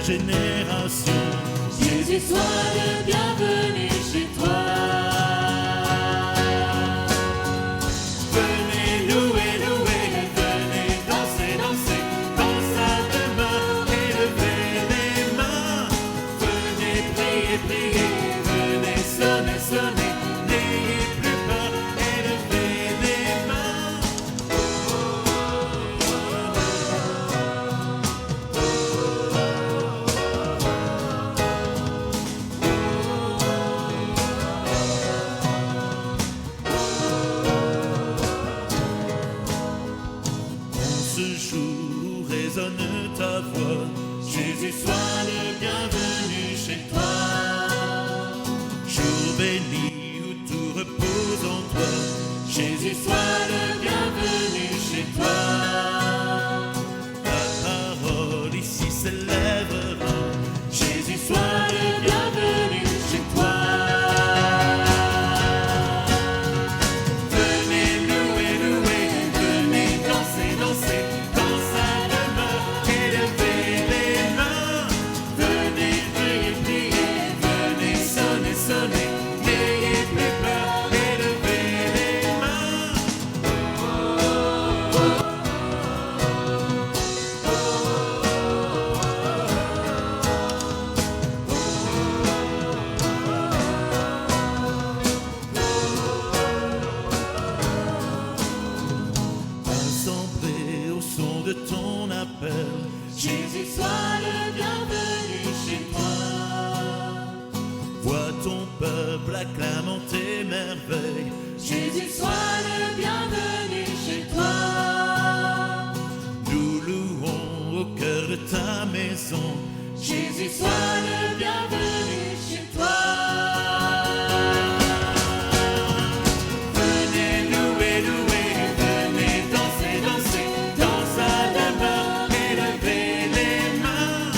génération. Jésus, sois le bienvenu chez toi. Venez louer, louer, venez danser, danser, dans sa demeure, élevez les mains. Venez prier, prier, venez sonner, sonner, n'ayez plus peur, élevez les mains. En ce jour résonne ta voix, Jésus, sois le bienvenu chez toi. Jour béni où tout repose en toi, Jésus, sois le bienvenu chez toi. Ta parole ici s'élèvera, Jésus, sois le bienvenu chez toi. Venez louer, louer, venez danser, danser, dans sa demeure, élevez les mains. Venez prier, prier, venez sonner, sonner, n'ayez plus peur, élevez les mains. Assemblés au son de ton appel, Jésus, sois le bienvenu chez toi. vois ton peuple acclamant tes merveilles. Jésus, sois le bienvenu chez toi. Nous louons au cœur de ta maison. Jésus, sois le bienvenu chez toi. Venez louer, louer, venez danser, danser, dans sa demeure, élevez les mains.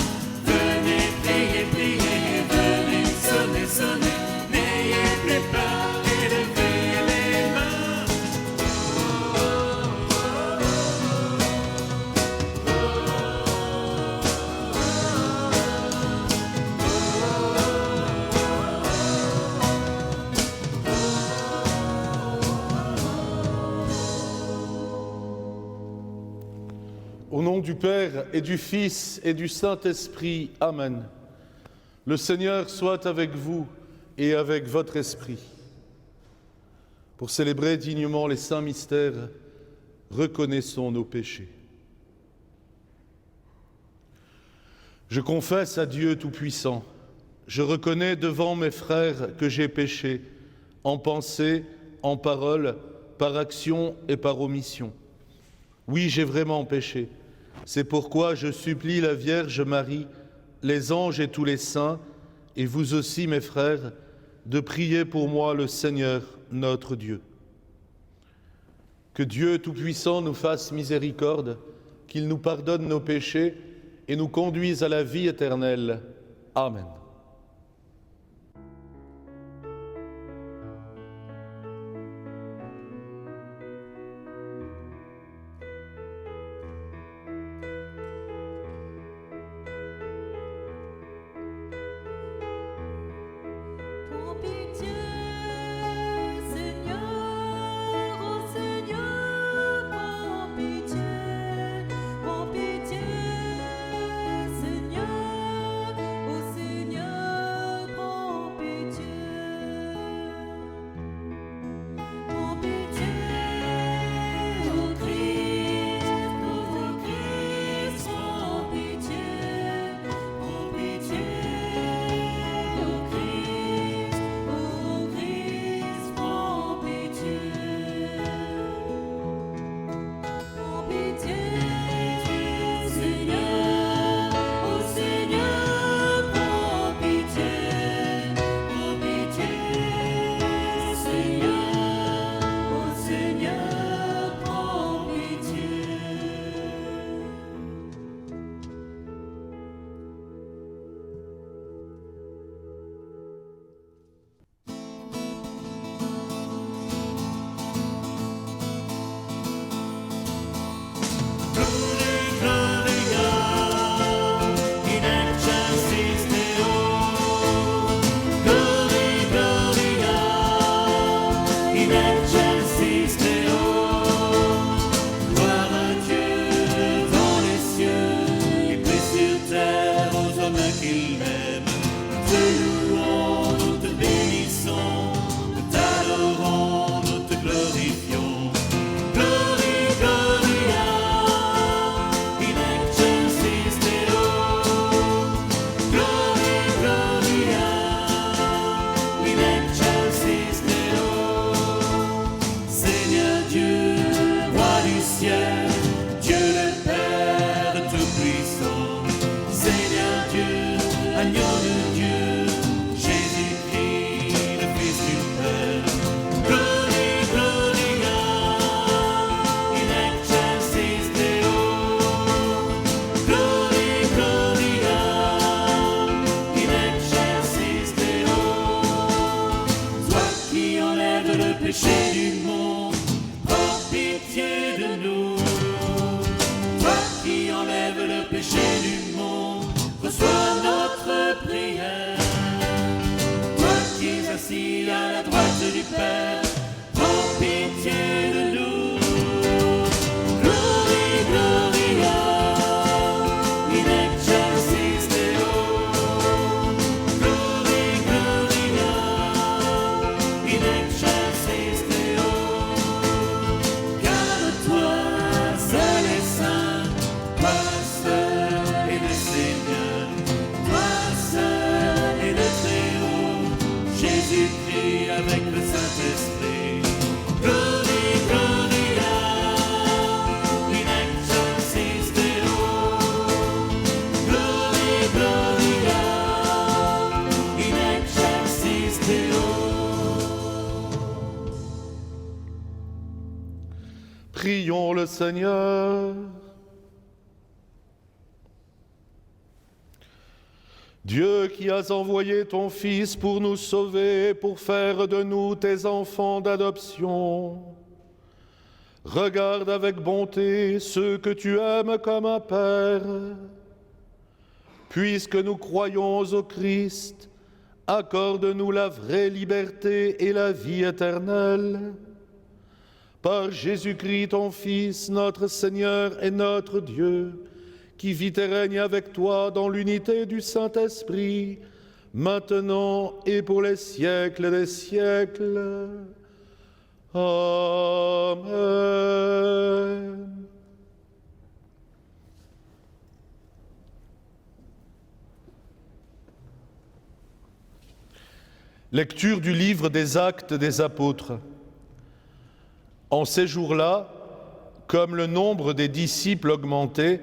Venez prier, prier, venez sonner, sonner, n'ayez plus peur, élevez les mains. Au nom du Père et du Fils et du Saint-Esprit, Amen. Le Seigneur soit avec vous et avec votre esprit. Pour célébrer dignement les saints mystères, reconnaissons nos péchés. Je confesse à Dieu Tout-Puissant, je reconnais devant mes frères que j'ai péché, en pensée, en parole, par action et par omission. Oui, j'ai vraiment péché. C'est pourquoi je supplie la Vierge Marie, les anges et tous les saints, et vous aussi, mes frères, de prier pour moi le Seigneur, notre Dieu. Que Dieu Tout-Puissant nous fasse miséricorde, qu'il nous pardonne nos péchés et nous conduise à la vie éternelle. Amen. Prends pitié, Seigneur, ô Seigneur, prends pitié, Seigneur, ô Seigneur. enlèves le péché du monde, reçois notre prière. Toi qui es assis à la droite du Père, prends pitié de nous. Glory, Gloria, in excelsis Deo. Glory, Gloria, in excelsis Deo. Car toi, seul et saint, toi seul est le Seigneur, toi seul est le Très-Haut, Jésus-Christ avec le Saint-Esprit. Glory, Gloria, in excelsis Deo. Glory, Gloria, in excelsis Deo. Prions le Seigneur. Dieu qui as envoyé ton Fils pour nous sauver, pour faire de nous tes enfants d'adoption, regarde avec bonté ceux que tu aimes comme un Père. Puisque nous croyons au Christ, accorde-nous la vraie liberté et la vie éternelle. Par Jésus-Christ, ton Fils, notre Seigneur et notre Dieu, qui vit et règne avec toi dans l'unité du Saint-Esprit, maintenant et pour les siècles des siècles. Amen. Lecture du livre des Actes des Apôtres. En ces jours-là, comme le nombre des disciples augmentait,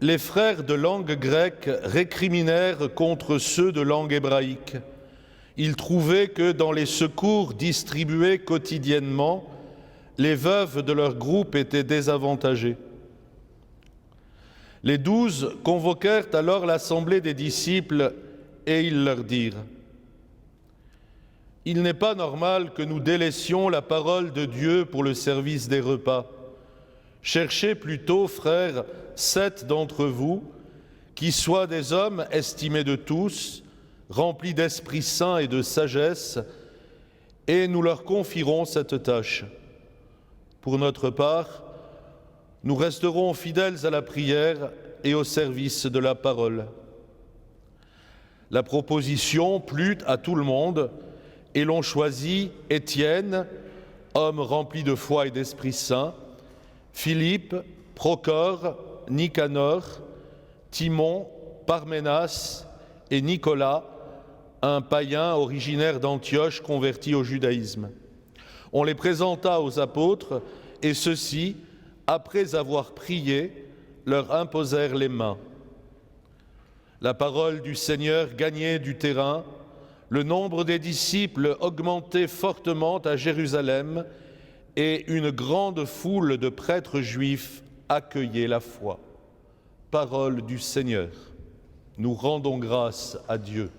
les frères de langue grecque récriminèrent contre ceux de langue hébraïque. Ils trouvaient que dans les secours distribués quotidiennement, les veuves de leur groupe étaient désavantagées. Les 12 convoquèrent alors l'assemblée des disciples et ils leur dirent : « Il n'est pas normal que nous délaissions la parole de Dieu pour le service des repas. Cherchez plutôt, frères, 7 d'entre vous, qui soient des hommes estimés de tous, remplis d'Esprit Saint et de sagesse, et nous leur confierons cette tâche. Pour notre part, nous resterons fidèles à la prière et au service de la parole. » La proposition plut à tout le monde, et l'on choisit Étienne, homme rempli de foi et d'Esprit Saint, Philippe, Procore, Nicanor, Timon, Parménas et Nicolas, un païen originaire d'Antioche converti au judaïsme. On les présenta aux apôtres et ceux-ci, après avoir prié, leur imposèrent les mains. La parole du Seigneur gagnait du terrain, le nombre des disciples augmentait fortement à Jérusalem et une grande foule de prêtres juifs accueillait la foi. Parole du Seigneur. Nous rendons grâce à Dieu.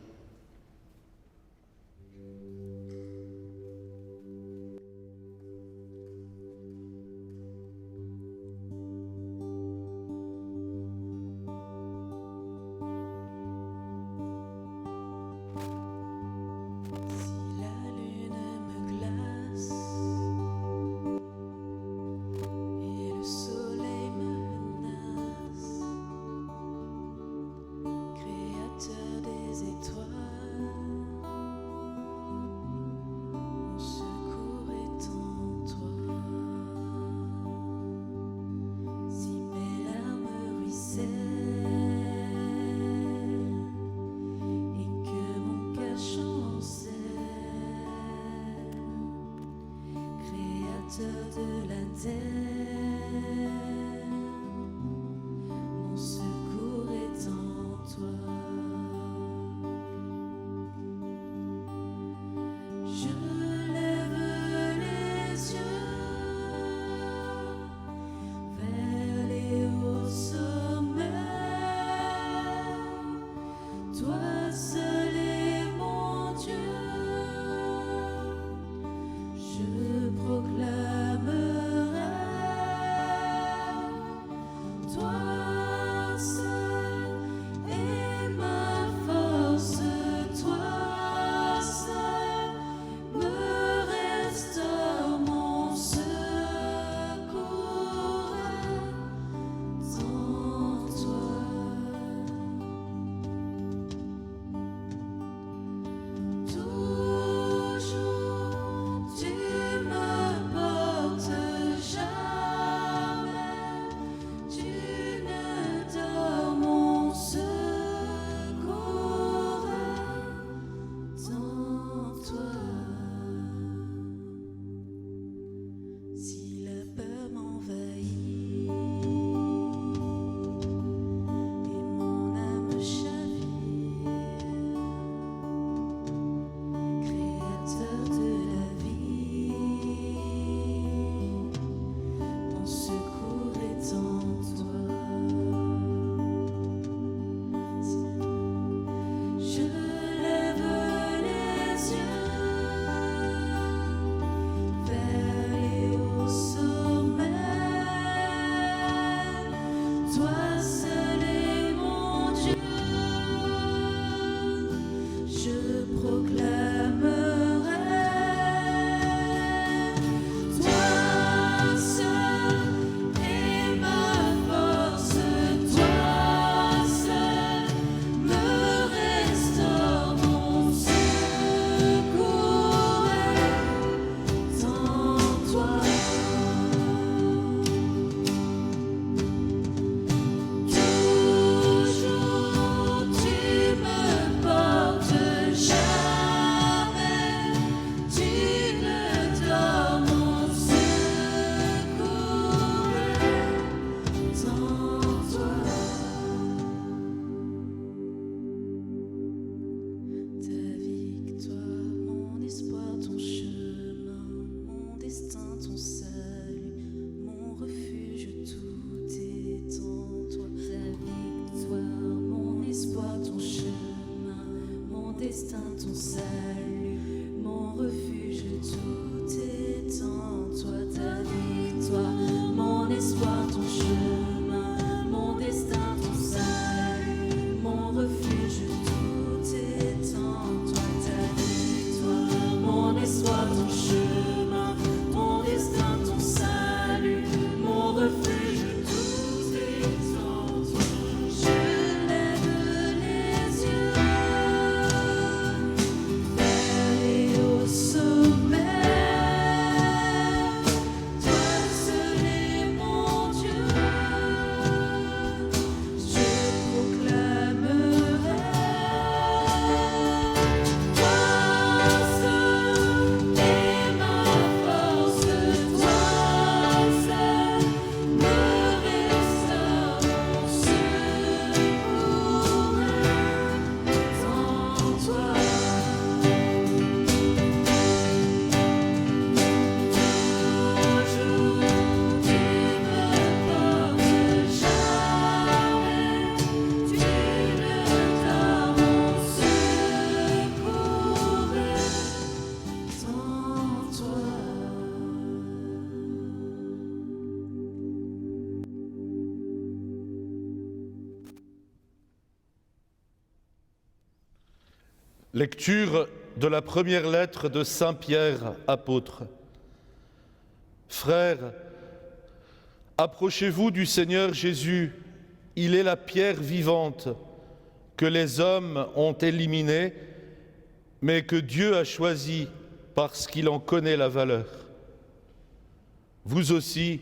Créateur des étoiles. Lecture de la première lettre de Saint Pierre, apôtre. Frères, approchez-vous du Seigneur Jésus. Il est la pierre vivante que les hommes ont éliminée, mais que Dieu a choisie parce qu'il en connaît la valeur. Vous aussi,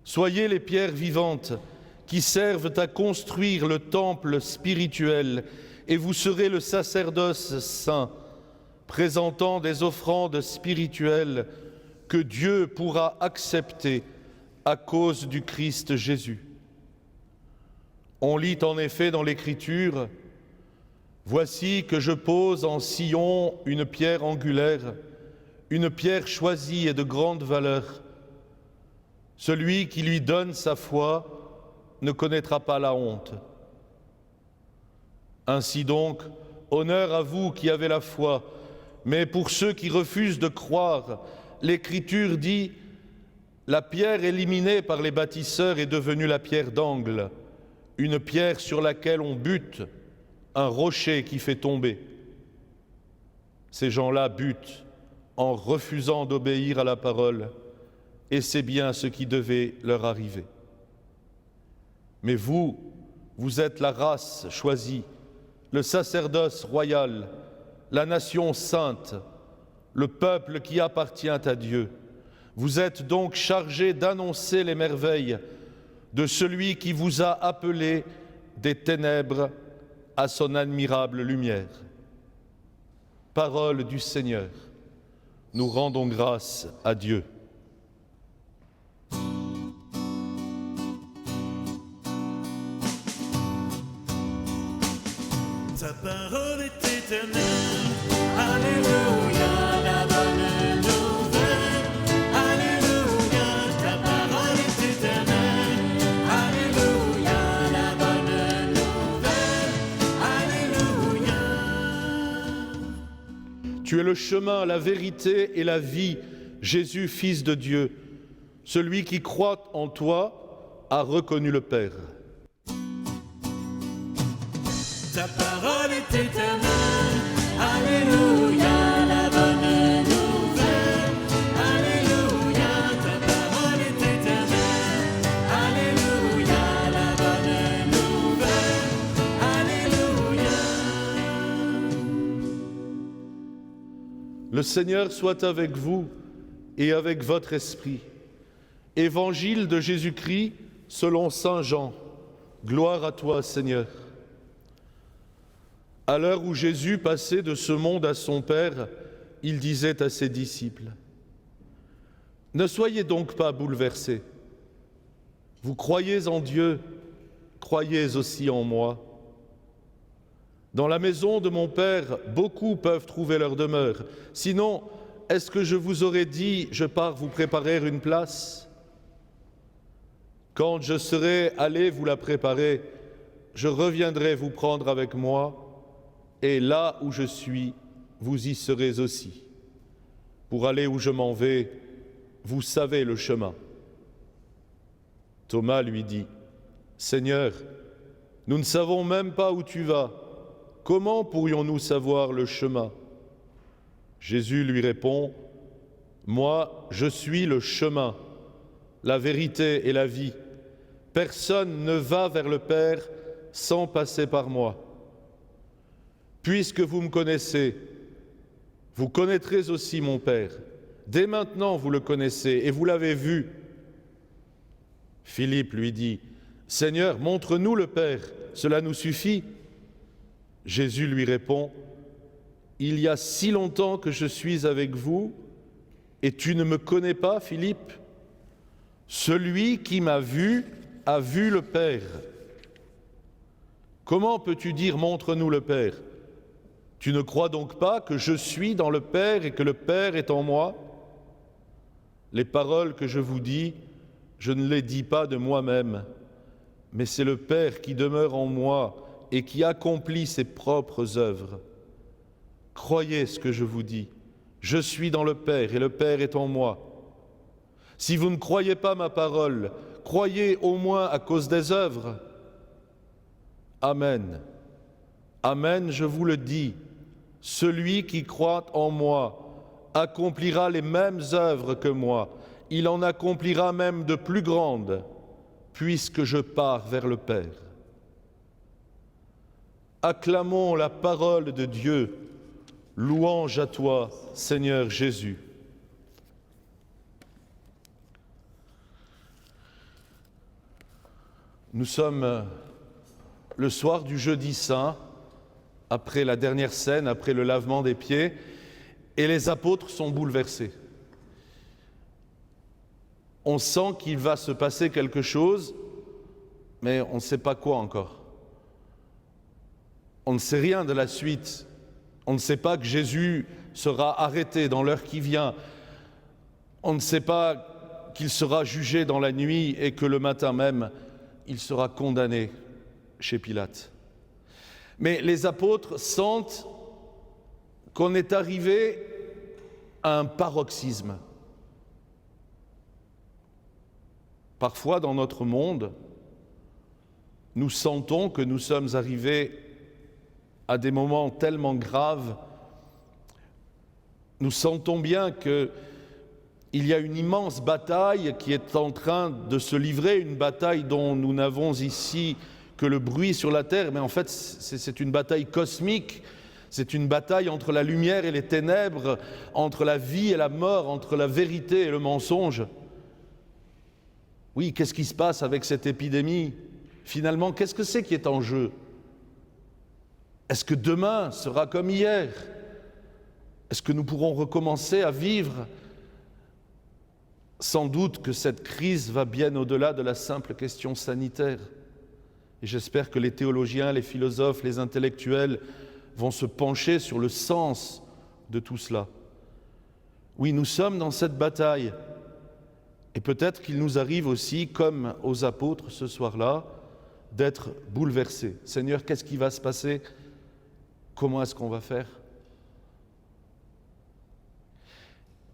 soyez les pierres vivantes qui servent à construire le temple spirituel, et vous serez le sacerdoce saint, présentant des offrandes spirituelles que Dieu pourra accepter à cause du Christ Jésus. On lit en effet dans l'Écriture « Voici que je pose en Sion une pierre angulaire, une pierre choisie et de grande valeur. Celui qui lui donne sa foi ne connaîtra pas la honte. » Ainsi donc, honneur à vous qui avez la foi, mais pour ceux qui refusent de croire, l'Écriture dit « La pierre éliminée par les bâtisseurs est devenue la pierre d'angle, une pierre sur laquelle on bute, un rocher qui fait tomber. » Ces gens-là butent en refusant d'obéir à la parole, et c'est bien ce qui devait leur arriver. Mais vous, vous êtes la race choisie, le sacerdoce royal, la nation sainte, le peuple qui appartient à Dieu. Vous êtes donc chargés d'annoncer les merveilles de celui qui vous a appelés des ténèbres à son admirable lumière. Parole du Seigneur. Nous rendons grâce à Dieu. Ta parole est éternelle. Alléluia, la bonne nouvelle. Alléluia, ta parole est éternelle. Alléluia, la bonne nouvelle. Alléluia. Tu es le chemin, la vérité et la vie, Jésus, Fils de Dieu. Celui qui croit en toi a reconnu le Père. Ta parole est éternelle. Alléluia, la bonne nouvelle. Alléluia, ta parole est éternelle. Alléluia, la bonne nouvelle. Alléluia. Le Seigneur soit avec vous et avec votre esprit. Évangile de Jésus-Christ selon saint Jean. Gloire à toi, Seigneur. À l'heure où Jésus passait de ce monde à son Père, il disait à ses disciples : « Ne soyez donc pas bouleversés. Vous croyez en Dieu, croyez aussi en moi. Dans la maison de mon Père, beaucoup peuvent trouver leur demeure. Sinon, est-ce que je vous aurais dit : je pars vous préparer une place ? Quand je serai allé vous la préparer, je reviendrai vous prendre avec moi, et là où je suis, vous y serez aussi. Pour aller où je m'en vais, vous savez le chemin. » Thomas lui dit : « Seigneur, nous ne savons même pas où tu vas. Comment pourrions-nous savoir le chemin ? » Jésus lui répond : « Moi, je suis le chemin, la vérité et la vie. Personne ne va vers le Père sans passer par moi. Puisque vous me connaissez, vous connaîtrez aussi mon Père. Dès maintenant, vous le connaissez et vous l'avez vu. » Philippe lui dit : « Seigneur, montre-nous le Père, cela nous suffit. » Jésus lui répond : « Il y a si longtemps que je suis avec vous, et tu ne me connais pas, Philippe ? Celui qui m'a vu a vu le Père. Comment peux-tu dire : montre-nous le Père ? Tu ne crois donc pas que je suis dans le Père et que le Père est en moi ? Les paroles que je vous dis, je ne les dis pas de moi-même, mais c'est le Père qui demeure en moi et qui accomplit ses propres œuvres. Croyez ce que je vous dis. Je suis dans le Père et le Père est en moi. Si vous ne croyez pas ma parole, croyez au moins à cause des œuvres. Amen. Amen, je vous le dis. Celui qui croit en moi accomplira les mêmes œuvres que moi. Il en accomplira même de plus grandes, puisque je pars vers le Père. Acclamons la parole de Dieu. Louange à toi, Seigneur Jésus. Nous sommes le soir du jeudi saint, après la dernière scène, après le lavement des pieds, et les apôtres sont bouleversés. On sent qu'il va se passer quelque chose, mais on ne sait pas quoi encore. On ne sait rien de la suite. On ne sait pas que Jésus sera arrêté dans l'heure qui vient. On ne sait pas qu'il sera jugé dans la nuit et que le matin même, il sera condamné chez Pilate. Mais les apôtres sentent qu'on est arrivé à un paroxysme. Parfois, dans notre monde, nous sentons que nous sommes arrivés à des moments tellement graves. Nous sentons bien qu'il y a une immense bataille qui est en train de se livrer, une bataille dont nous n'avons ici que le bruit sur la terre, mais en fait, c'est une bataille cosmique. C'est une bataille entre la lumière et les ténèbres, entre la vie et la mort, entre la vérité et le mensonge. Oui, qu'est-ce qui se passe avec cette épidémie? Finalement, qu'est-ce que c'est qui est en jeu? Est-ce que demain sera comme hier? Est-ce que nous pourrons recommencer à vivre? Sans doute que cette crise va bien au-delà de la simple question sanitaire. Et j'espère que les théologiens, les philosophes, les intellectuels vont se pencher sur le sens de tout cela. Oui, nous sommes dans cette bataille. Et peut-être qu'il nous arrive aussi, comme aux apôtres ce soir-là, d'être bouleversés. Seigneur, qu'est-ce qui va se passer? Comment est-ce qu'on va faire?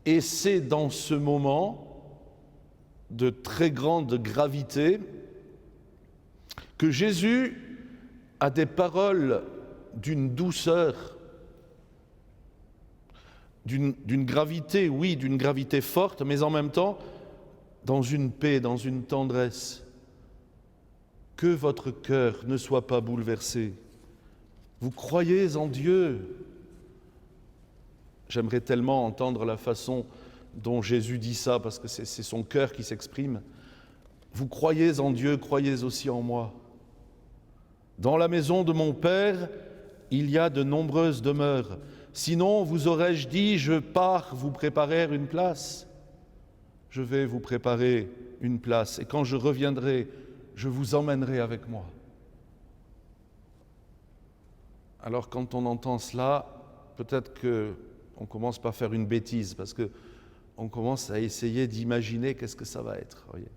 Et c'est dans ce moment de très grande gravité que Jésus a des paroles d'une douceur, d'une gravité, oui, d'une gravité forte, mais en même temps, dans une paix, dans une tendresse. Que votre cœur ne soit pas bouleversé. Vous croyez en Dieu. J'aimerais tellement entendre la façon dont Jésus dit ça, parce que c'est son cœur qui s'exprime. Vous croyez en Dieu, croyez aussi en moi. Dans la maison de mon Père, il y a de nombreuses demeures. Sinon, vous aurais-je dit, je pars vous préparer une place. Je vais vous préparer une place, et quand je reviendrai, je vous emmènerai avec moi. Alors quand on entend cela, peut-être qu'on commence par faire une bêtise, parce qu'on commence à essayer d'imaginer qu'est-ce que ça va être, voyez,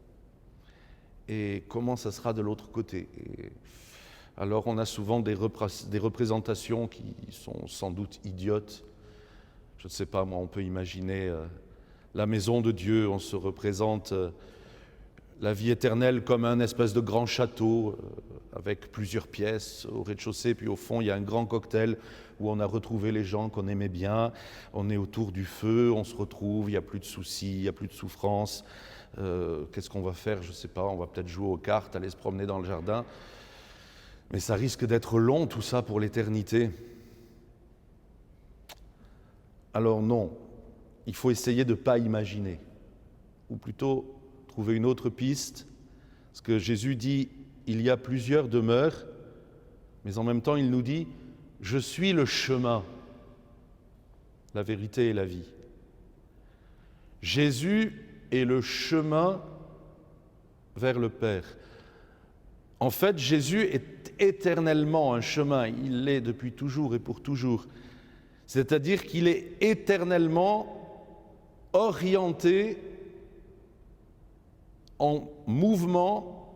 et comment ça sera de l'autre côté. Et alors on a souvent des représentations qui sont sans doute idiotes. Je ne sais pas, moi, on peut imaginer la maison de Dieu, on se représente la vie éternelle comme un espèce de grand château avec plusieurs pièces au rez-de-chaussée, puis au fond il y a un grand cocktail où on a retrouvé les gens qu'on aimait bien, on est autour du feu, on se retrouve, il n'y a plus de soucis, il n'y a plus de souffrance. Qu'est-ce qu'on va faire? Je ne sais pas, on va peut-être jouer aux cartes, aller se promener dans le jardin, mais ça risque d'être long tout ça pour l'éternité. Alors non, il faut essayer de ne pas imaginer, ou plutôt trouver une autre piste, parce que Jésus dit, il y a plusieurs demeures, mais en même temps il nous dit, je suis le chemin, la vérité et la vie. Jésus est le chemin vers le Père. En fait, Jésus est éternellement un chemin, il l'est depuis toujours et pour toujours. C'est-à-dire qu'il est éternellement orienté en mouvement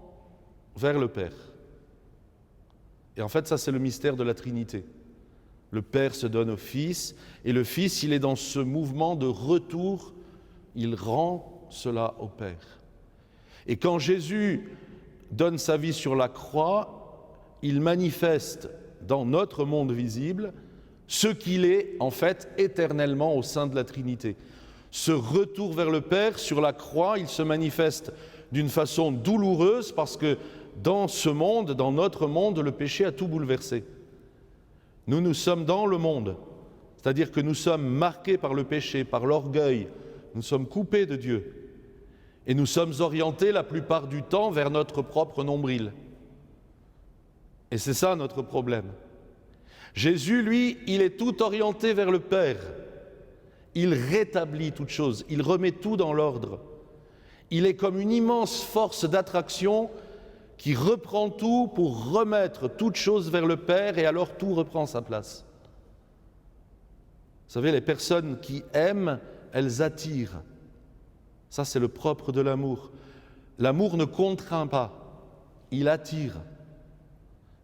vers le Père. Et en fait, ça, c'est le mystère de la Trinité. Le Père se donne au Fils, et le Fils, il est dans ce mouvement de retour, il rend cela au Père. Et quand Jésus donne sa vie sur la croix, il manifeste dans notre monde visible ce qu'il est en fait éternellement au sein de la Trinité. Ce retour vers le Père sur la croix, il se manifeste d'une façon douloureuse parce que dans ce monde, dans notre monde, le péché a tout bouleversé. Nous sommes dans le monde, c'est-à-dire que nous sommes marqués par le péché, par l'orgueil, nous sommes coupés de Dieu et nous sommes orientés la plupart du temps vers notre propre nombril. Et c'est ça notre problème. Jésus, lui, il est tout orienté vers le Père. Il rétablit toutes choses, il remet tout dans l'ordre. Il est comme une immense force d'attraction qui reprend tout pour remettre toutes choses vers le Père et alors tout reprend sa place. Vous savez, les personnes qui aiment, elles attirent. Ça, c'est le propre de l'amour. L'amour ne contraint pas, il attire.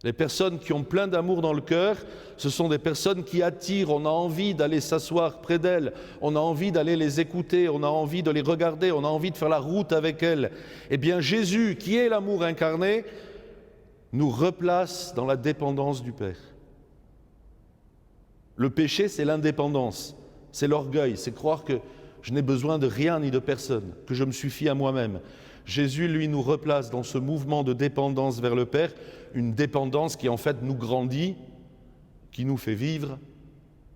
Les personnes qui ont plein d'amour dans le cœur, ce sont des personnes qui attirent. On a envie d'aller s'asseoir près d'elles, on a envie d'aller les écouter, on a envie de les regarder, on a envie de faire la route avec elles. Eh bien, Jésus, qui est l'amour incarné, nous replace dans la dépendance du Père. Le péché, c'est l'indépendance, c'est l'orgueil, c'est croire que je n'ai besoin de rien ni de personne, que je me suffis à moi-même. Jésus, lui, nous replace dans ce mouvement de dépendance vers le Père, une dépendance qui en fait nous grandit, qui nous fait vivre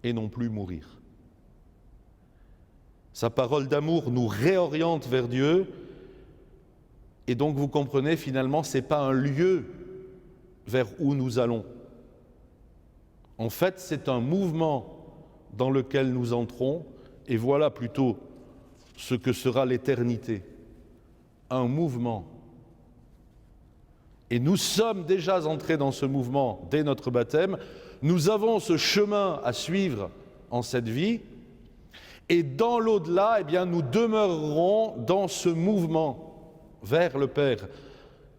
et non plus mourir. Sa parole d'amour nous réoriente vers Dieu et donc vous comprenez finalement ce n'est pas un lieu vers où nous allons. En fait c'est un mouvement dans lequel nous entrons et voilà plutôt ce que sera l'éternité. Un mouvement. Et nous sommes déjà entrés dans ce mouvement dès notre baptême. Nous avons ce chemin à suivre en cette vie. Et dans l'au-delà, eh bien, nous demeurerons dans ce mouvement vers le Père.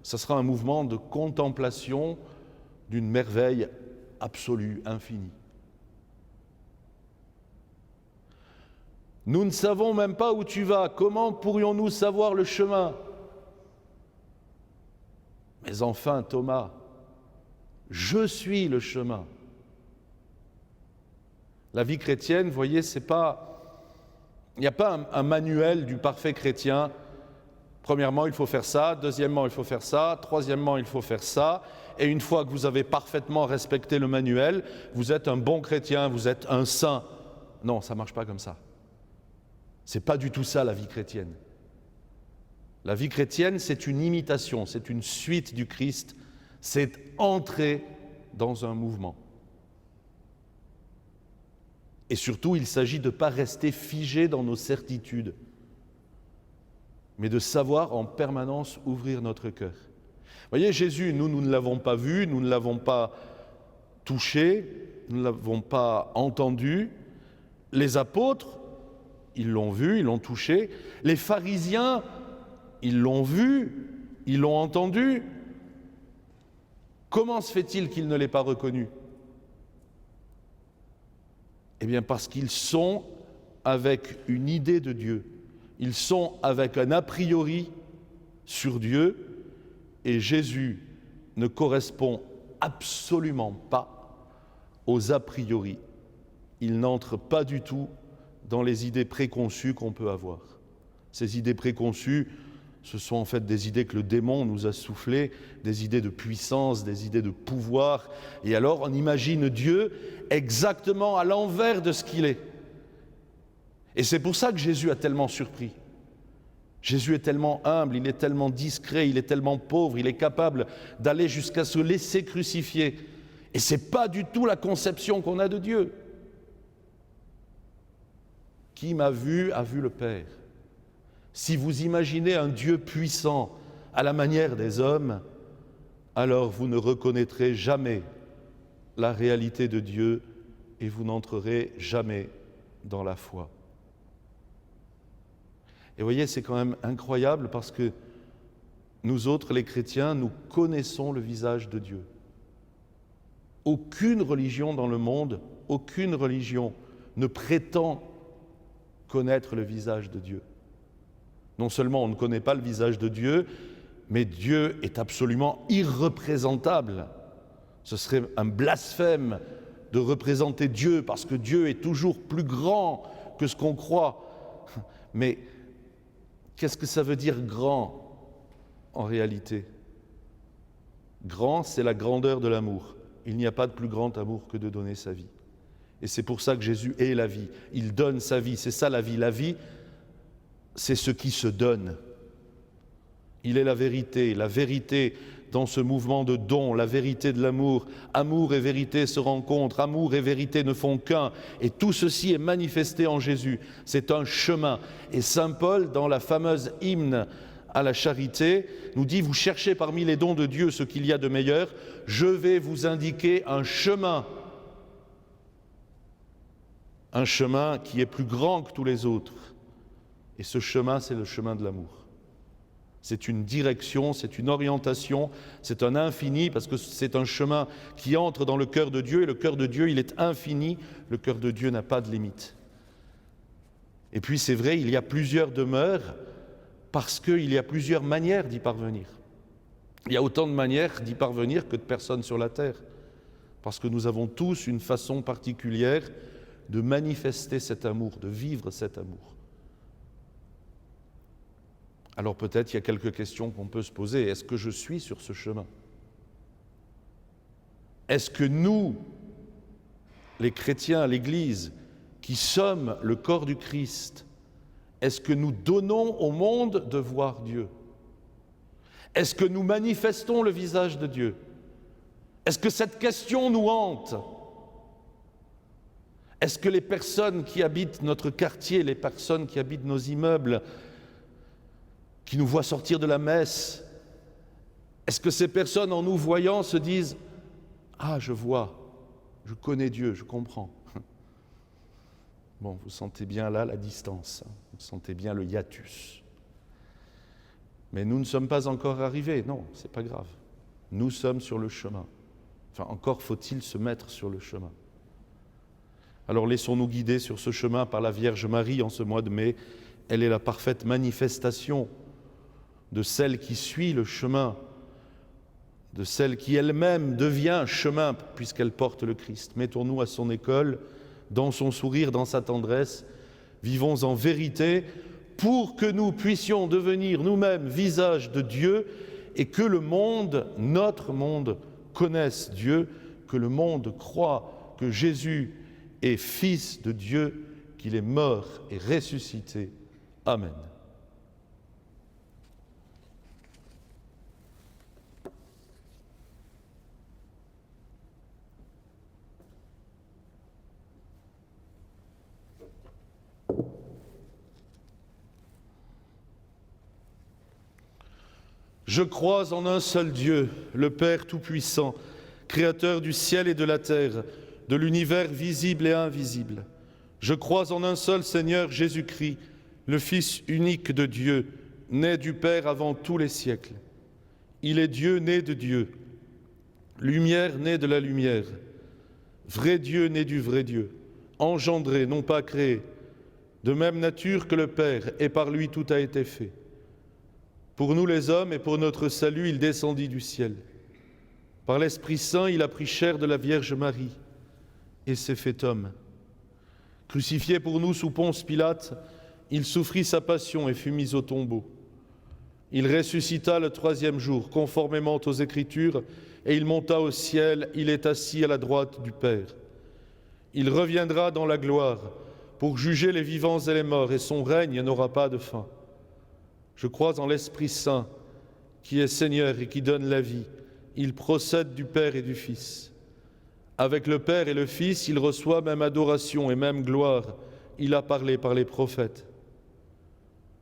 Ce sera un mouvement de contemplation d'une merveille absolue, infinie. Nous ne savons même pas où tu vas. Comment pourrions-nous savoir le chemin ? Mais enfin, Thomas, je suis le chemin. La vie chrétienne, vous voyez, il n'y a pas un manuel du parfait chrétien. Premièrement, il faut faire ça. Deuxièmement, il faut faire ça. Troisièmement, il faut faire ça. Et une fois que vous avez parfaitement respecté le manuel, vous êtes un bon chrétien, vous êtes un saint. Non, ça ne marche pas comme ça. C'est pas du tout ça la vie chrétienne. La vie chrétienne, c'est une imitation, c'est une suite du Christ, c'est entrer dans un mouvement. Et surtout, il s'agit de ne pas rester figé dans nos certitudes, mais de savoir en permanence ouvrir notre cœur. Vous voyez, Jésus, nous ne l'avons pas vu, nous ne l'avons pas touché, nous ne l'avons pas entendu. Les apôtres, ils l'ont vu, ils l'ont touché. Les pharisiens, ils l'ont vu, ils l'ont entendu. Comment se fait-il qu'ils ne l'aient pas reconnu ? Eh bien parce qu'ils sont avec une idée de Dieu. Ils sont avec un a priori sur Dieu et Jésus ne correspond absolument pas aux a priori. Il n'entre pas du tout dans les idées préconçues qu'on peut avoir. Ces idées préconçues, ce sont en fait des idées que le démon nous a soufflées, des idées de puissance, des idées de pouvoir. Et alors on imagine Dieu exactement à l'envers de ce qu'il est. Et c'est pour ça que Jésus a tellement surpris. Jésus est tellement humble, il est tellement discret, il est tellement pauvre, il est capable d'aller jusqu'à se laisser crucifier. Et ce n'est pas du tout la conception qu'on a de Dieu. Qui m'a vu a vu le Père. Si vous imaginez un Dieu puissant à la manière des hommes, alors vous ne reconnaîtrez jamais la réalité de Dieu et vous n'entrerez jamais dans la foi. Et vous voyez, c'est quand même incroyable parce que nous autres, les chrétiens, nous connaissons le visage de Dieu. Aucune religion dans le monde, aucune religion ne prétend connaître le visage de Dieu. Non seulement on ne connaît pas le visage de Dieu, mais Dieu est absolument irreprésentable. Ce serait un blasphème de représenter Dieu, parce que Dieu est toujours plus grand que ce qu'on croit. Mais qu'est-ce que ça veut dire grand en réalité? Grand, c'est la grandeur de l'amour. Il n'y a pas de plus grand amour que de donner sa vie. Et c'est pour ça que Jésus est la vie. Il donne sa vie, c'est ça la vie. La vie, c'est ce qui se donne. Il est la vérité dans ce mouvement de don, la vérité de l'amour. Amour et vérité se rencontrent, amour et vérité ne font qu'un. Et tout ceci est manifesté en Jésus. C'est un chemin. Et saint Paul, dans la fameuse hymne à la charité, nous dit « Vous cherchez parmi les dons de Dieu ce qu'il y a de meilleur, je vais vous indiquer un chemin. Un chemin qui est plus grand que tous les autres. » Et ce chemin, c'est le chemin de l'amour. C'est une direction, c'est une orientation, c'est un infini, parce que c'est un chemin qui entre dans le cœur de Dieu, et le cœur de Dieu, il est infini, le cœur de Dieu n'a pas de limite. Et puis c'est vrai, il y a plusieurs demeures, parce qu'il y a plusieurs manières d'y parvenir. Il y a autant de manières d'y parvenir que de personnes sur la terre, parce que nous avons tous une façon particulière de manifester cet amour, de vivre cet amour. Alors peut-être il y a quelques questions qu'on peut se poser. Est-ce que je suis sur ce chemin? Est-ce que nous, les chrétiens, l'Église, qui sommes le corps du Christ, est-ce que nous donnons au monde de voir Dieu? Est-ce que nous manifestons le visage de Dieu? Est-ce que cette question nous hante? Est-ce que les personnes qui habitent notre quartier, les personnes qui habitent nos immeubles, qui nous voient sortir de la messe, est-ce que ces personnes, en nous voyant, se disent « Ah, je vois, je connais Dieu, je comprends ». Bon, vous sentez bien là la distance, vous sentez bien le hiatus. Mais nous ne sommes pas encore arrivés, non, c'est pas grave. Nous sommes sur le chemin. Enfin, encore faut-il se mettre sur le chemin. Alors laissons-nous guider sur ce chemin par la Vierge Marie en ce mois de mai. Elle est la parfaite manifestation de celle qui suit le chemin, de celle qui elle-même devient chemin puisqu'elle porte le Christ. Mettons-nous à son école, dans son sourire, dans sa tendresse. Vivons en vérité pour que nous puissions devenir nous-mêmes visage de Dieu et que le monde, notre monde, connaisse Dieu, que le monde croie que Jésus est Fils de Dieu, qu'il est mort et ressuscité. Amen. Je crois en un seul Dieu, le Père Tout-Puissant, Créateur du ciel et de la terre, de l'univers visible et invisible. Je crois en un seul Seigneur Jésus-Christ, le Fils unique de Dieu, né du Père avant tous les siècles. Il est Dieu né de Dieu, lumière née de la lumière, vrai Dieu né du vrai Dieu, engendré, non pas créé, de même nature que le Père, et par lui tout a été fait. Pour nous les hommes et pour notre salut, il descendit du ciel. Par l'Esprit Saint, il a pris chair de la Vierge Marie et s'est fait homme. Crucifié pour nous sous Ponce Pilate, il souffrit sa passion et fut mis au tombeau. Il ressuscita le troisième jour, conformément aux Écritures, et il monta au ciel, il est assis à la droite du Père. Il reviendra dans la gloire pour juger les vivants et les morts, et son règne n'aura pas de fin. Je crois en l'Esprit Saint, qui est Seigneur et qui donne la vie. Il procède du Père et du Fils. Avec le Père et le Fils, il reçoit même adoration et même gloire. Il a parlé par les prophètes.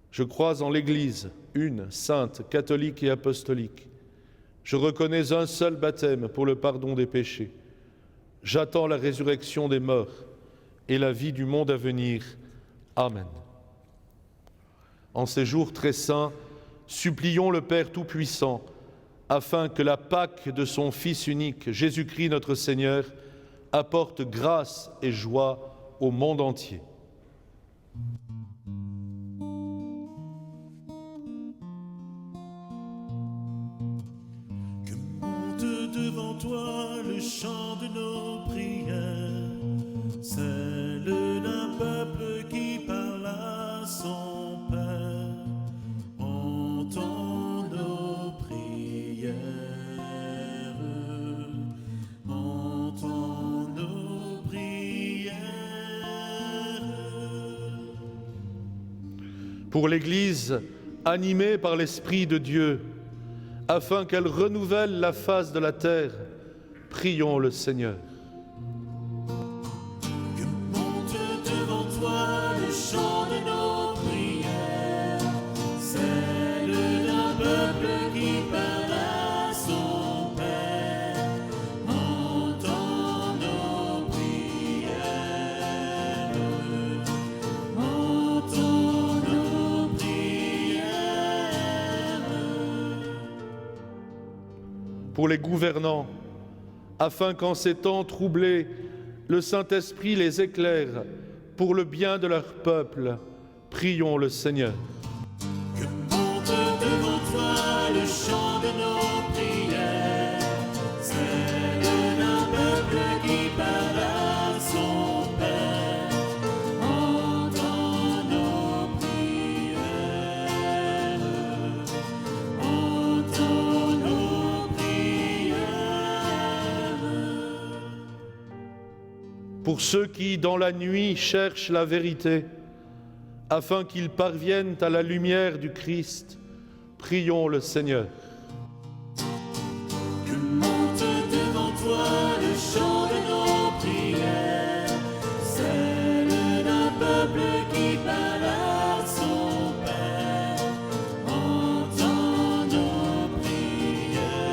Je crois en l'Église, une, sainte, catholique et apostolique. Je reconnais un seul baptême pour le pardon des péchés. J'attends la résurrection des morts et la vie du monde à venir. Amen. En ces jours très saints, supplions le Père Tout-Puissant, afin que la Pâque de son Fils unique, Jésus-Christ notre Seigneur, apporte grâce et joie au monde entier. Que monte devant toi le chant de nos prières. pour l'Église animée par l'Esprit de Dieu, afin qu'elle renouvelle la face de la terre, prions le Seigneur. Que monte devant toi le chant de nos prières, celle d'un peuple qui parle à son Père. Entends nos prières, entends nos prières. Pour les gouvernants, afin qu'en ces temps troublés, le Saint-Esprit les éclaire pour le bien de leur peuple, prions le Seigneur. Que monte devant toi le chant de nos prières, celle d'un peuple qui parle à son Père. Entends nos prières, entends nos prières. Pour ceux qui, dans la nuit, cherchent la vérité, afin qu'ils parviennent à la lumière du Christ, prions le Seigneur. Que monte devant toi le chant de nos prières, celle d'un peuple qui parle à son Père. Entends nos prières,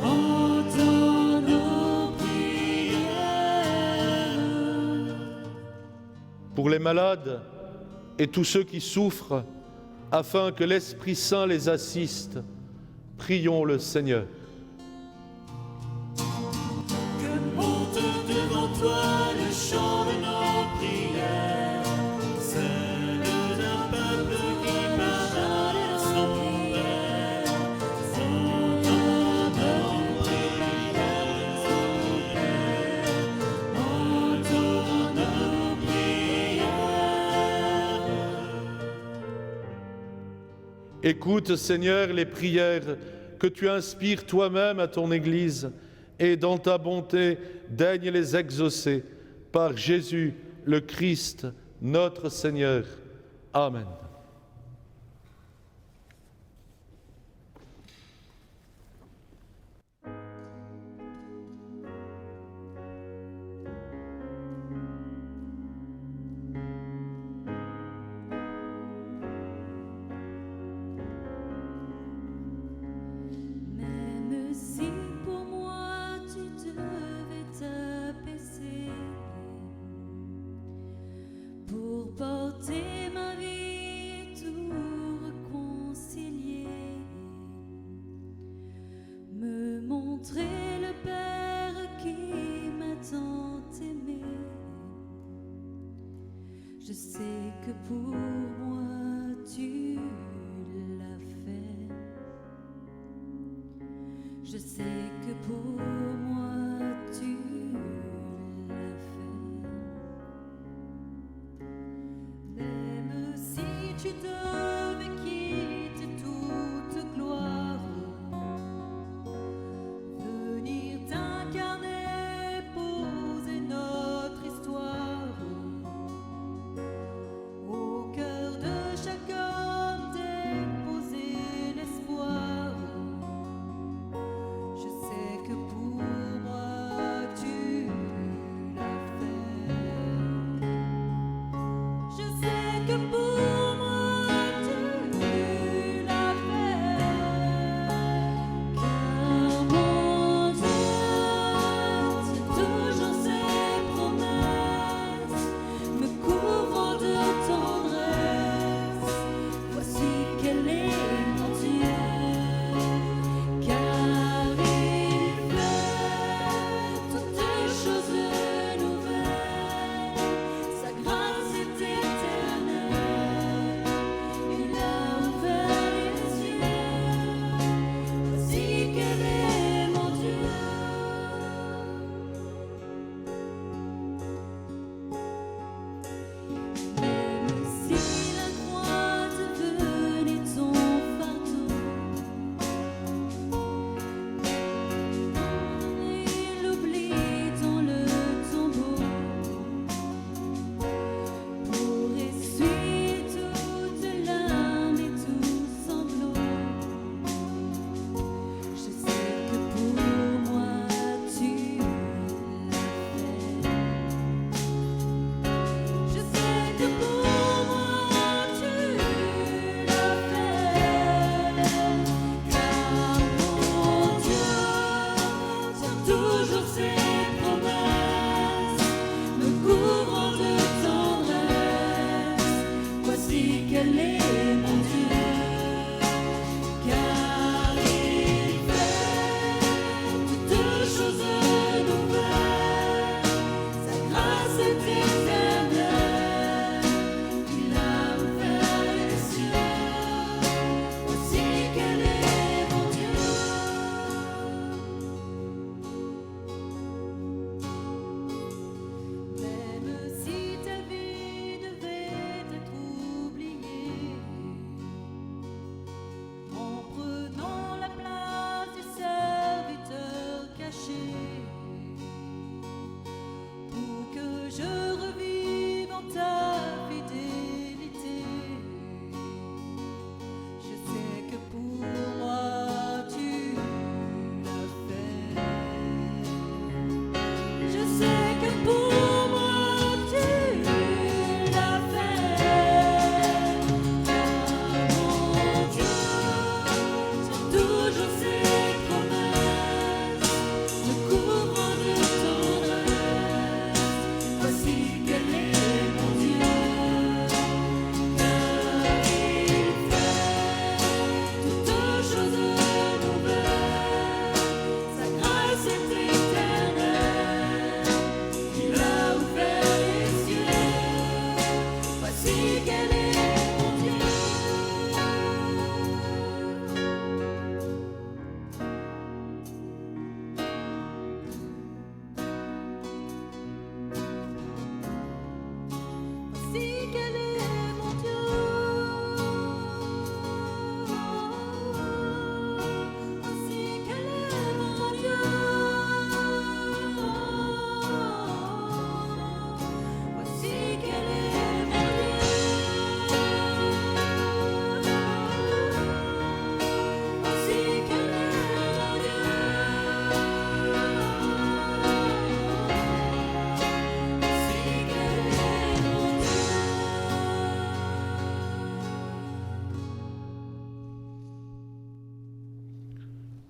entends nos prières. Pour les malades et tous ceux qui souffrent, afin que l'Esprit Saint les assiste, prions le Seigneur. Que monte devant toi le chant de nos prières, celle d'un peuple qui parle à son Père. Entends nos prières, entends nos prières. Écoute, Seigneur, les prières que tu inspires toi-même à ton Église, et dans ta bonté, daigne les exaucer par Jésus, le Christ, notre Seigneur. Amen. Même si pour moi tu devais t'apaiser pour porter ma vie, tout réconcilier, me montrer le Père qui m'a tant aimé. Je sais que pour moi tu l'as fait. Je sais que pour moi tu l'as fait. Même si tu devais quitter toute gloire, venir t'incarner, poser notre histoire au cœur de chaque homme, déposer l'espoir. Je sais que pour moi tu l'as fait. Je sais que pour moi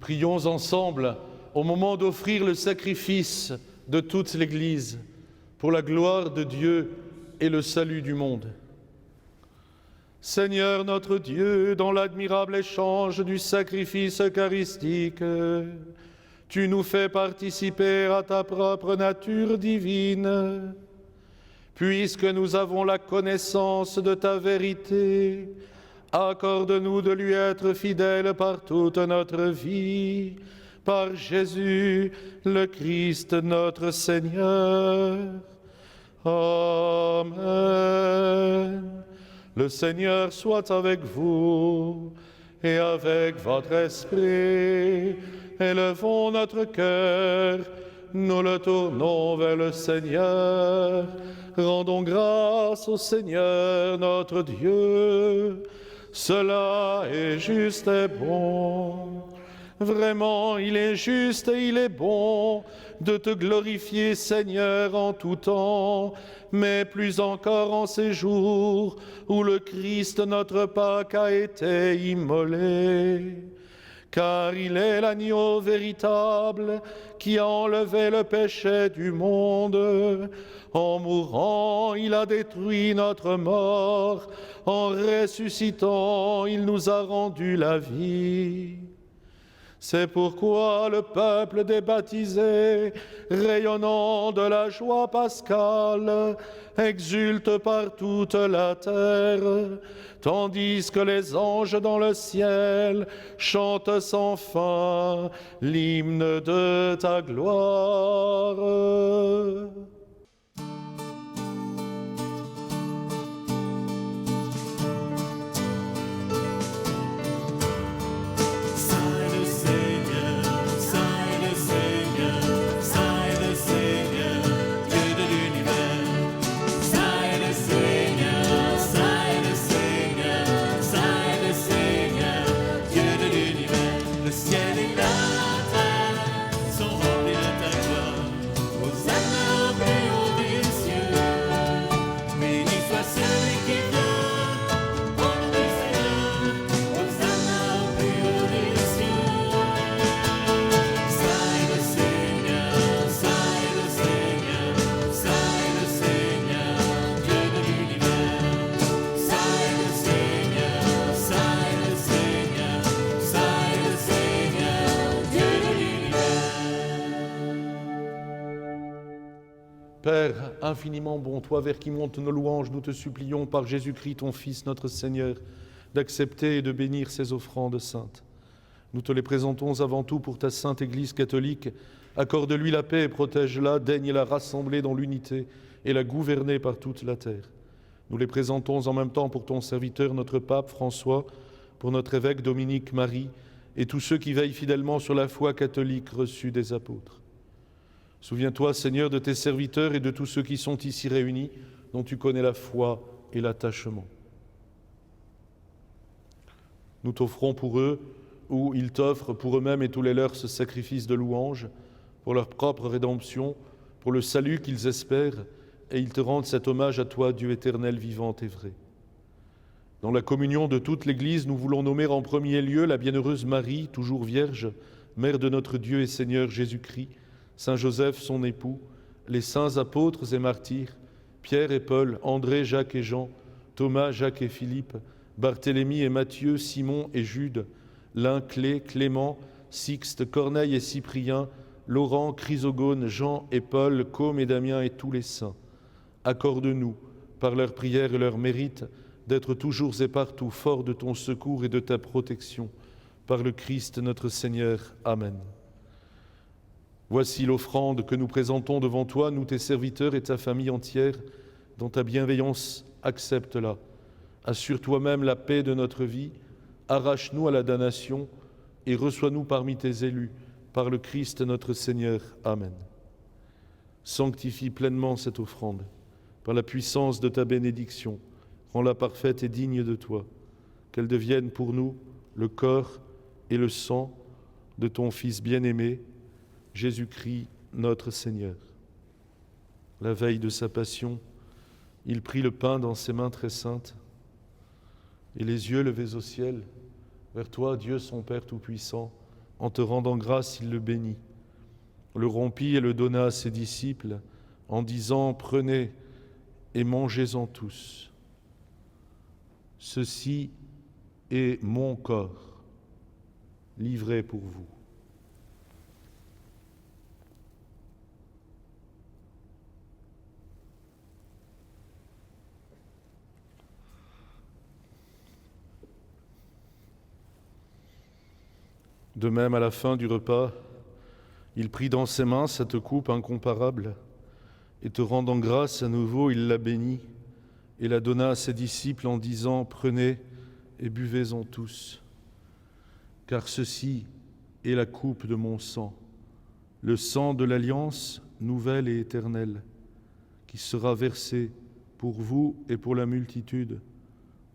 Prions ensemble au moment d'offrir le sacrifice de toute l'Église pour la gloire de Dieu et le salut du monde. Seigneur notre Dieu, dans l'admirable échange du sacrifice eucharistique, tu nous fais participer à ta propre nature divine. Puisque nous avons la connaissance de ta vérité, accorde-nous de lui être fidèles par toute notre vie, par Jésus, le Christ notre Seigneur. Amen. Le Seigneur soit avec vous et avec votre esprit. Élevons notre cœur, nous le tournons vers le Seigneur. Rendons grâce au Seigneur notre Dieu. Cela est juste et bon. Vraiment, il est juste et il est bon de te glorifier, Seigneur, en tout temps, mais plus encore en ces jours où le Christ, notre Pâque, a été immolé. Car il est l'agneau véritable qui a enlevé le péché du monde. En mourant, il a détruit notre mort. En ressuscitant, il nous a rendu la vie. C'est pourquoi le peuple des baptisés, rayonnant de la joie pascale, exulte par toute la terre, tandis que les anges dans le ciel chantent sans fin l'hymne de ta gloire. Père infiniment bon, toi vers qui montent nos louanges, nous te supplions par Jésus-Christ, ton Fils, notre Seigneur, d'accepter et de bénir ces offrandes saintes. Nous te les présentons avant tout pour ta sainte Église catholique. Accorde-lui la paix et protège-la, daigne la rassembler dans l'unité et la gouverner par toute la terre. Nous les présentons en même temps pour ton serviteur, notre pape François, pour notre évêque Dominique Marie et tous ceux qui veillent fidèlement sur la foi catholique reçue des apôtres. Souviens-toi, Seigneur, de tes serviteurs et de tous ceux qui sont ici réunis, dont tu connais la foi et l'attachement. Nous t'offrons pour eux, ou ils t'offrent pour eux-mêmes et tous les leurs ce sacrifice de louange, pour leur propre rédemption, pour le salut qu'ils espèrent, et ils te rendent cet hommage à toi, Dieu éternel, vivant et vrai. Dans la communion de toute l'Église, nous voulons nommer en premier lieu la bienheureuse Marie, toujours vierge, mère de notre Dieu et Seigneur Jésus-Christ, Saint Joseph, son époux, les saints apôtres et martyrs, Pierre et Paul, André, Jacques et Jean, Thomas, Jacques et Philippe, Barthélemy et Matthieu, Simon et Jude, Linclé, Clément, Sixte, Corneille et Cyprien, Laurent, Chrysogone, Jean et Paul, Côme et Damien et tous les saints. Accorde-nous, par leurs prières et leurs mérites, d'être toujours et partout forts de ton secours et de ta protection. Par le Christ notre Seigneur. Amen. Voici l'offrande que nous présentons devant toi, nous tes serviteurs et ta famille entière, dans ta bienveillance, accepte-la. Assure toi-même la paix de notre vie, arrache-nous à la damnation et reçois-nous parmi tes élus, par le Christ notre Seigneur. Amen. Sanctifie pleinement cette offrande, par la puissance de ta bénédiction, rends-la parfaite et digne de toi, qu'elle devienne pour nous le corps et le sang de ton Fils bien-aimé, Jésus-Christ, notre Seigneur. La veille de sa passion, il prit le pain dans ses mains très saintes et les yeux levés au ciel, vers toi, Dieu son Père Tout-Puissant, En te rendant grâce, il le bénit, le rompit et le donna à ses disciples, en disant « Prenez et mangez-en tous. Ceci est mon corps, livré pour vous. » De même, à la fin du repas, il prit dans ses mains cette coupe incomparable, et te rendant grâce à nouveau, il la bénit et la donna à ses disciples en disant « Prenez et buvez-en tous, car ceci est la coupe de mon sang, le sang de l'alliance nouvelle et éternelle, qui sera versé pour vous et pour la multitude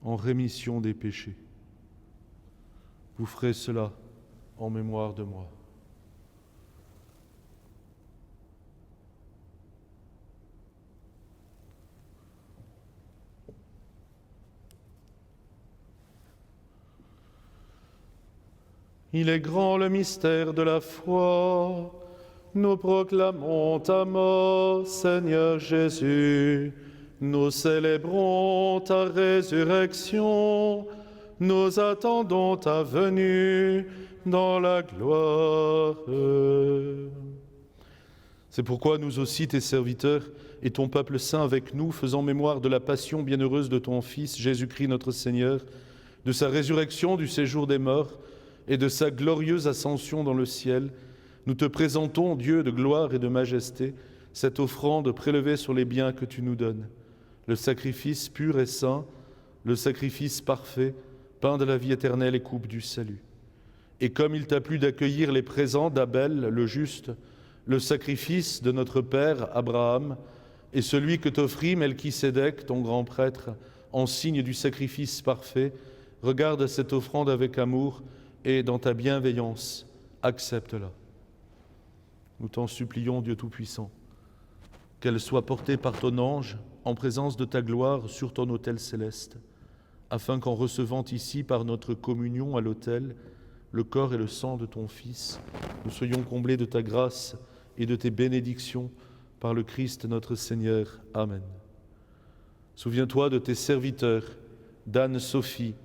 en rémission des péchés. Vous ferez cela en mémoire de moi. » Il est grand le mystère de la foi. Nous proclamons ta mort, Seigneur Jésus. Nous célébrons ta résurrection. Nous attendons ta venue dans la gloire. C'est pourquoi nous aussi, tes serviteurs, et ton peuple saint avec nous, faisant mémoire de la passion bienheureuse de ton Fils, Jésus-Christ notre Seigneur, de sa résurrection du séjour des morts et de sa glorieuse ascension dans le ciel, nous te présentons, Dieu de gloire et de majesté, cette offrande prélevée sur les biens que tu nous donnes, le sacrifice pur et saint, le sacrifice parfait, pain de la vie éternelle et coupe du salut. Et comme il t'a plu d'accueillir les présents d'Abel, le juste, le sacrifice de notre père Abraham et celui que t'offrit Melchisédek, ton grand prêtre, en signe du sacrifice parfait, regarde cette offrande avec amour et dans ta bienveillance, accepte-la. Nous t'en supplions, Dieu Tout-Puissant, qu'elle soit portée par ton ange en présence de ta gloire sur ton autel céleste, afin qu'en recevant ici par notre communion à l'autel le corps et le sang de ton Fils, nous soyons comblés de ta grâce et de tes bénédictions par le Christ notre Seigneur. Amen. Souviens-toi de tes serviteurs, d'Anne-Sophie,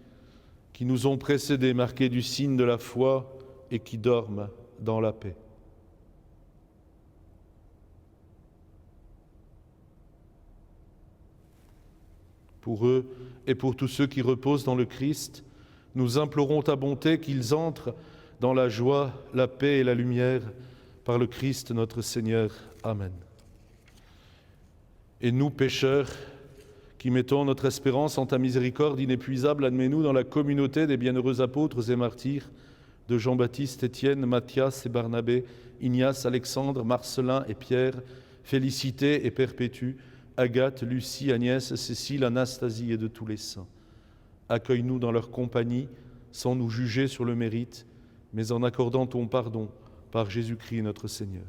qui nous ont précédés, marqués du signe de la foi et qui dorment dans la paix. Pour eux et pour tous ceux qui reposent dans le Christ, nous implorons ta bonté qu'ils entrent dans la joie, la paix et la lumière par le Christ notre Seigneur. Amen. Et nous, pécheurs, qui mettons notre espérance en ta miséricorde inépuisable, admets-nous dans la communauté des bienheureux apôtres et martyrs de Jean-Baptiste, Étienne, Matthias et Barnabé, Ignace, Alexandre, Marcelin et Pierre, Félicité et Perpétue, Agathe, Lucie, Agnès, Cécile, Anastasie et de tous les saints. Accueille-nous dans leur compagnie, sans nous juger sur le mérite, mais en accordant ton pardon par Jésus-Christ notre Seigneur.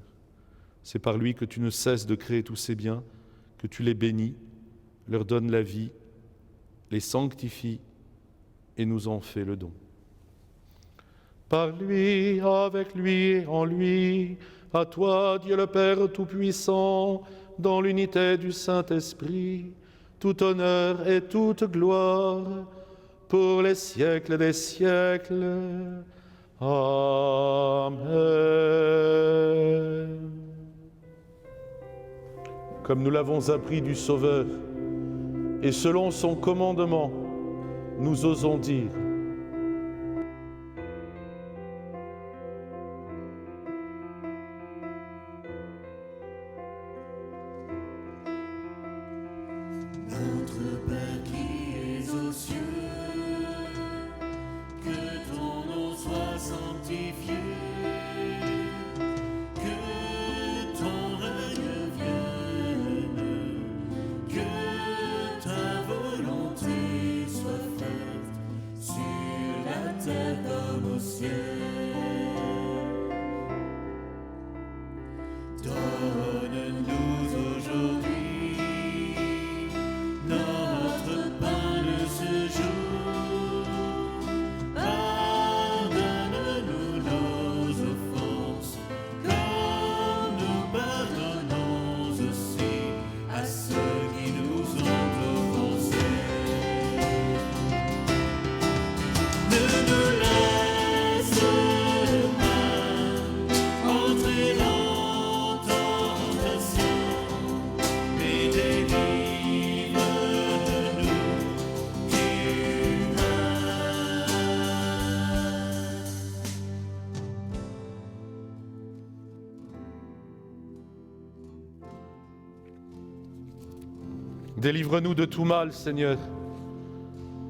C'est par lui que tu ne cesses de créer tous ces biens, que tu les bénis, leur donnes la vie, les sanctifies et nous en fais le don. Par lui, avec lui et en lui, à toi, Dieu le Père Tout-Puissant, dans l'unité du Saint-Esprit, tout honneur et toute gloire, pour les siècles des siècles. Amen. Comme nous l'avons appris du Sauveur, et selon son commandement, nous osons dire: Notre Père qui es aux cieux, que ton nom soit sanctifié, que ton règne vienne, que ta volonté soit faite Délivre-nous de tout mal, Seigneur,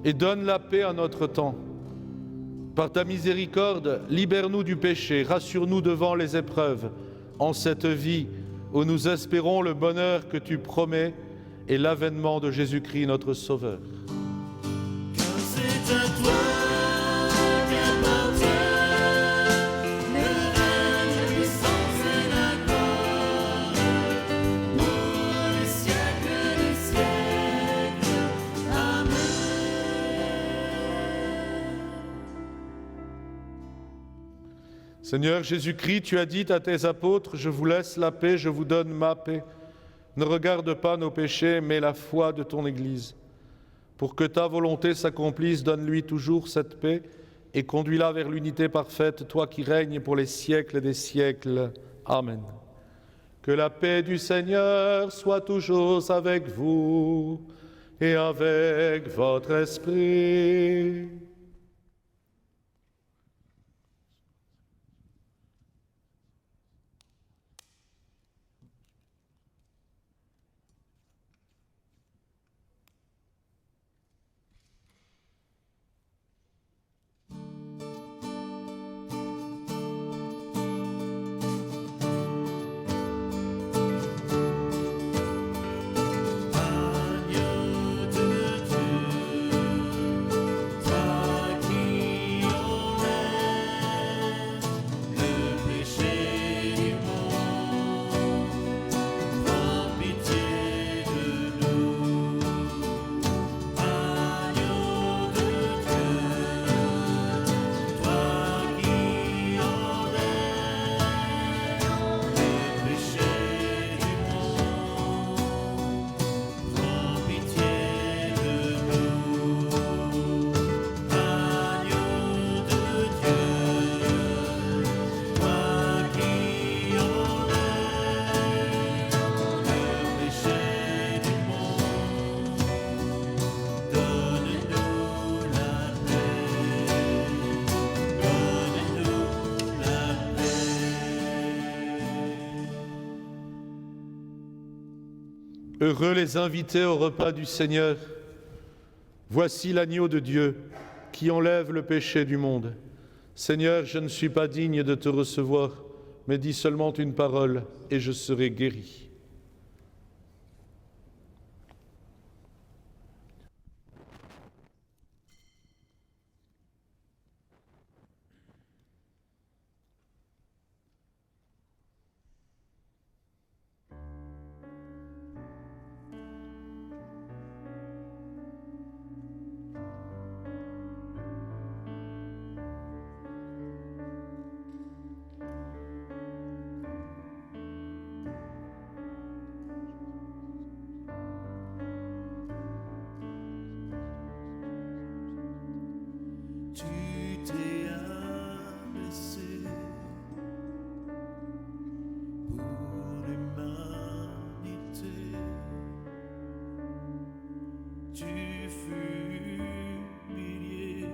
et donne la paix à notre temps. Par ta miséricorde, libère-nous du péché, rassure-nous devant les épreuves, en cette vie où nous espérons le bonheur que tu promets et l'avènement de Jésus-Christ, notre Sauveur. Car c'est à toi qu'appartient le règne, la puissance et la gloire pour les siècles des siècles. Amen. Seigneur Jésus-Christ, tu as dit à tes apôtres, « Je vous laisse la paix, je vous donne ma paix. Ne regarde pas nos péchés, mais la foi de ton Église. Pour que ta volonté s'accomplisse, donne-lui toujours cette paix et conduis-la vers l'unité parfaite, toi qui règnes pour les siècles des siècles. Amen. Que la paix du Seigneur soit toujours avec vous et avec votre esprit. Heureux les invités au repas du Seigneur. Voici l'agneau de Dieu qui enlève le péché du monde. Seigneur, je ne suis pas digne de te recevoir, mais dis seulement une parole et je serai guéri. Tu t'es abaissé pour l'humanité. Tu fus humilié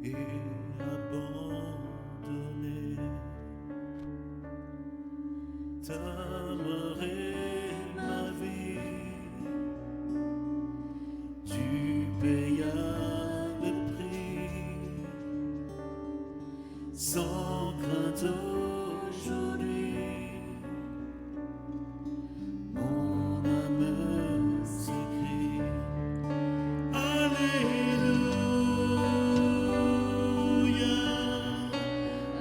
et abandonné. Ta mort est ma vie. Tu payas le prix sans crainte aujourd'hui. Mon âme s'écrie Alléluia,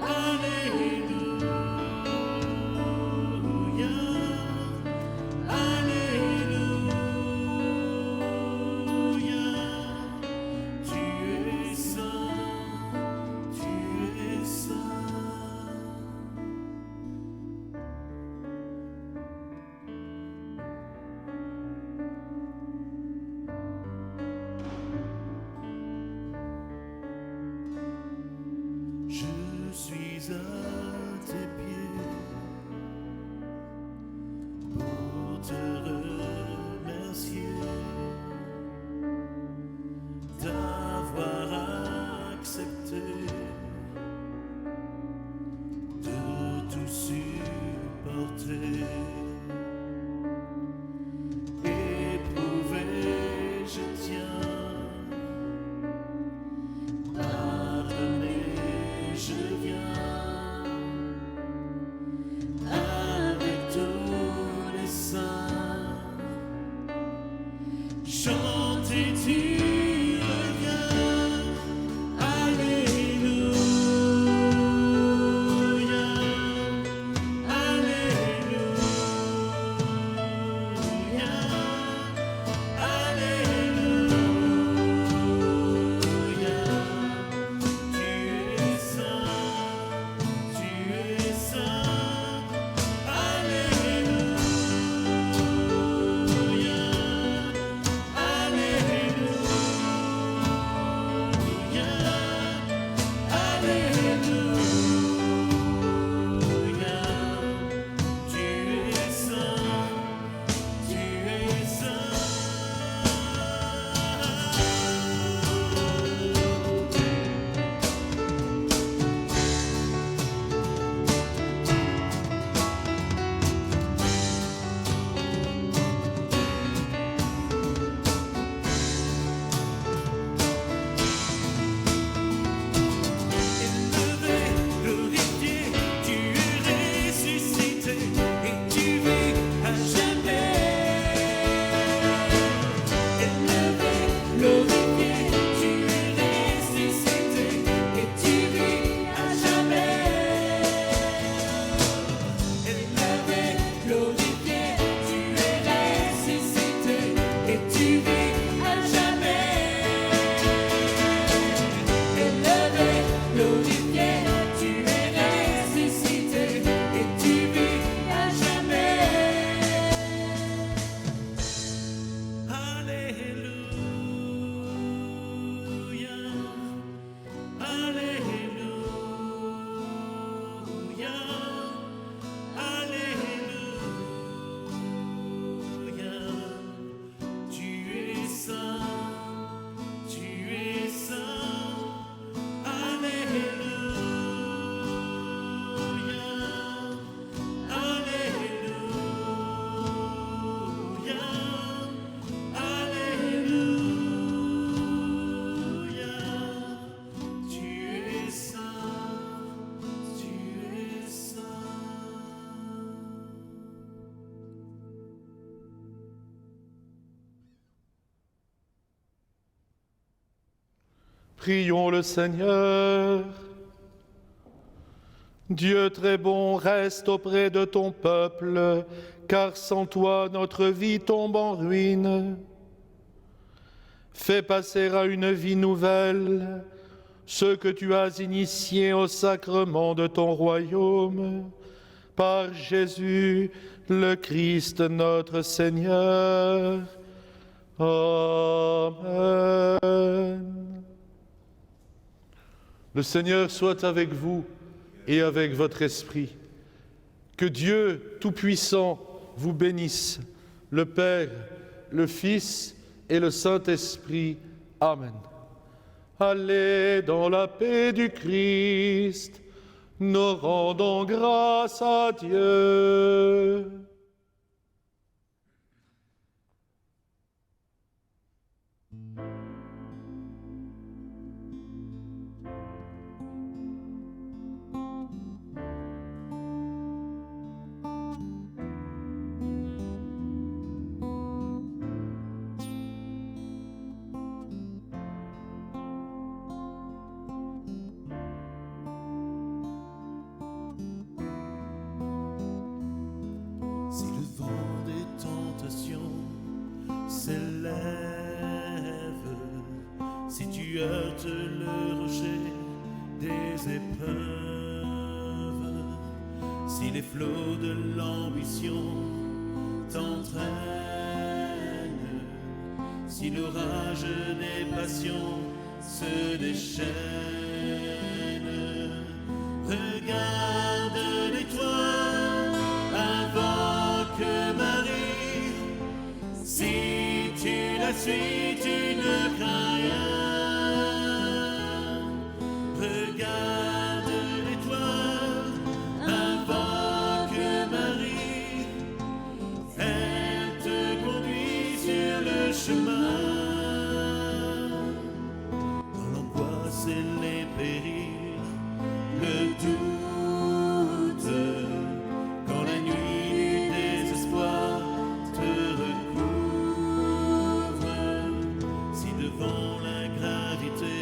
Alléluia, Alléluia. Tu es saint, tu es saint. Prions le Seigneur. Dieu très bon, reste auprès de ton peuple, car sans toi, notre vie tombe en ruine. Fais passer à une vie nouvelle ce que tu as initié au sacrement de ton royaume, par Jésus, le Christ notre Seigneur. Amen. Le Seigneur soit avec vous et avec votre esprit. Que Dieu Tout-Puissant vous bénisse, le Père, le Fils et le Saint-Esprit. Amen. Allez dans la paix du Christ, nous rendons grâce à Dieu. Si le vent des tentations s'élève, si tu heurtes le rocher des épreuves, si les flots de l'ambition t'entraînent, si l'orage des passions se déchaîne, regarde l'étoile, invoque Marie. Si tu la suis, tu ne crains rien. Regarde l'étoile, invoque Marie. Elle te conduit sur le chemin. Dans l'angoisse et les périls, le doute, quand la nuit du désespoir te recouvre, si devant la gravité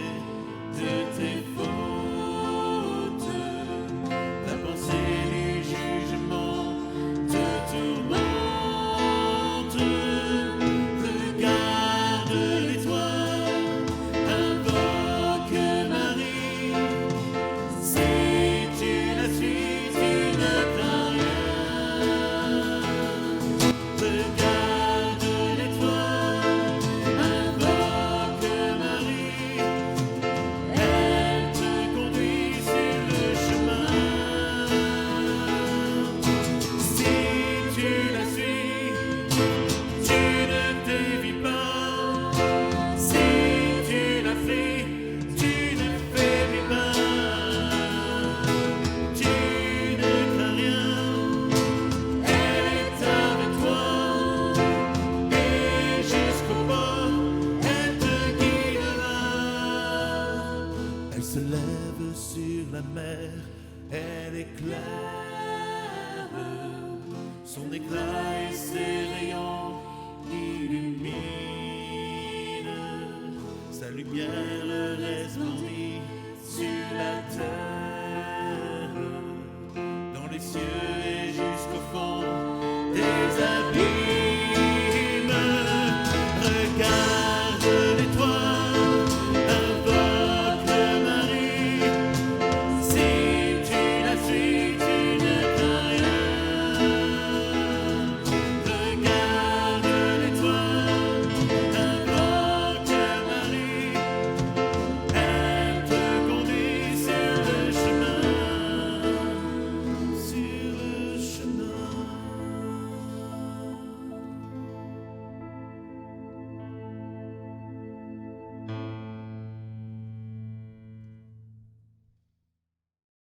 de tes fautes, la pensée du jugement te tourmente, regarde l'étoile, invoque Marie. Si tu la suis, tu ne crains rien. Regarde l'étoile, invoque Marie. Elle te conduit sur le chemin. Si tu la suis, tu ne dévis pas. Si tu la fuis, tu ne faiblis pas. Tu ne crains rien, elle est avec toi, et jusqu'au bord, elle te guidera. Elle se lève sur la mer, elle éclaire, son éclat et ses rayons illuminent, sa lumière resplendit sur la terre, dans les cieux et jusqu'au fond des abîmes.